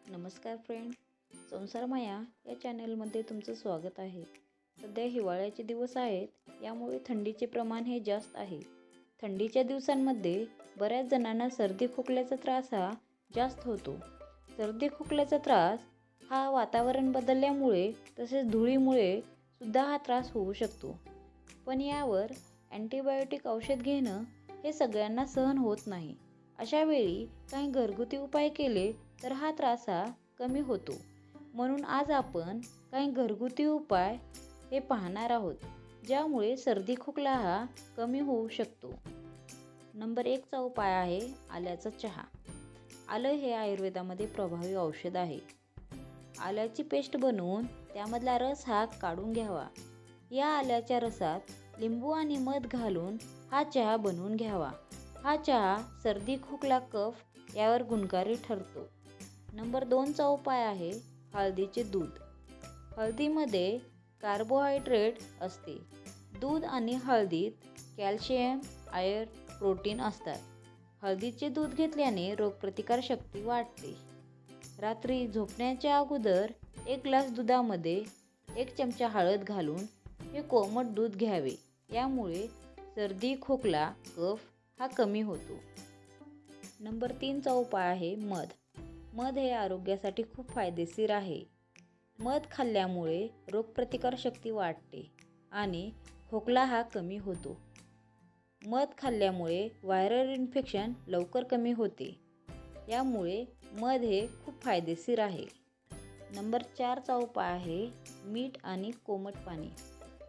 नमस्कार फ्रेंड, संसार माया या चॅनलमध्ये तुमचं स्वागत आहे. सध्या हिवाळ्याचे दिवस आहेत, यामुळे थंडीचे प्रमाण हे जास्त आहे. थंडीच्या दिवसांमध्ये बऱ्याच जणांना सर्दी खोकल्याचा त्रास हा जास्त होतो. सर्दी खोकल्याचा त्रास हा वातावरण बदलल्यामुळे तसेच धुळीमुळे सुद्धा हा त्रास होऊ शकतो. पण यावर अँटीबायोटिक औषध घेणं हे सगळ्यांना सहन होत नाही. अशा वेळी काही घरगुती उपाय केले तर हा त्रास हा कमी होतो. म्हणून आज आपण काही घरगुती उपाय हे पाहणार आहोत, ज्यामुळे सर्दी खोकला हा कमी होऊ शकतो. नंबर 1 चा उपाय आहे आल्याचा चहा. आलं हे आयुर्वेदामध्ये प्रभावी औषध आहे. आल्याची पेस्ट बनवून त्यामधला रस हा काढून घ्यावा. या आल्याच्या रसात लिंबू आणि मध घालून हा चहा बनवून घ्यावा. हा चहा सर्दी खोकला कफ यावर गुणकारी ठरतो. नंबर 2 चा उपाय आहे हळदीचे दूध. हळदीमध्ये कार्बोहायड्रेट असते. दूध आणि हळदीत कॅल्शियम, आयर्न, प्रोटीन असतात. हळदीचे दूध घेतल्याने रोगप्रतिकार शक्ती वाढते. रात्री झोपण्याच्या अगोदर 1 ग्लास दुधामध्ये 1 चमचा हळद घालून हे कोमट दूध घ्यावे. यामुळे सर्दी खोकला कफ हा कमी होतो. नंबर 3 चा उपाय आहे मध. मध हे आरोग्यासाठी खूप फायदेशीर आहे. मध खाल्ल्यामुळे रोगप्रतिकार शक्ती वाढते आणि खोकला हा कमी होतो. मध खाल्ल्यामुळे व्हायरल इन्फेक्शन लवकर कमी होते. यामुळे मध हे खूप फायदेशीर आहे. नंबर 4 चा उपाय आहे मीठ आणि कोमट पाणी.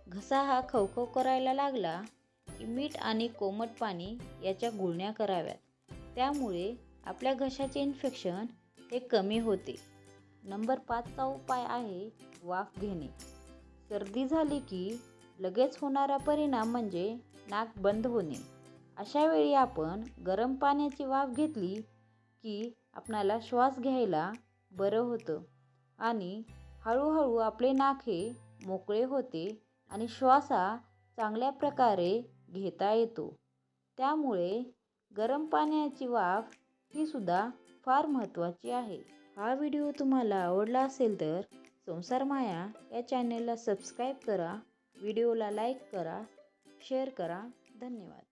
घसा हा खवखव करायला लागला की मीठ आणि कोमट पाणी याच्या गुळण्या कराव्यात. त्यामुळे आपल्या घशाचे इन्फेक्शन हे कमी होते. नंबर 5 चा उपाय आहे वाफ घेणे. सर्दी झाली की लगेच होणारा परिणाम म्हणजे नाक बंद होणे. अशा वेळी आपण गरम पाण्याची वाफ घेतली की आपणाला श्वास घ्यायला बरं होतं आणि हळूहळू आपले नाक हे मोकळे होते आणि श्वास हा चांगल्या प्रकारे घेता येतो. त्यामुळे गरम पाण्याची वाफ ही सुद्धा फार महत्त्वाची आहे. हा व्हिडिओ तुम्हाला आवडला असेल तर संसार माया या चॅनलला सबस्क्राईब करा, व्हिडिओला लाईक करा, शेअर करा. धन्यवाद.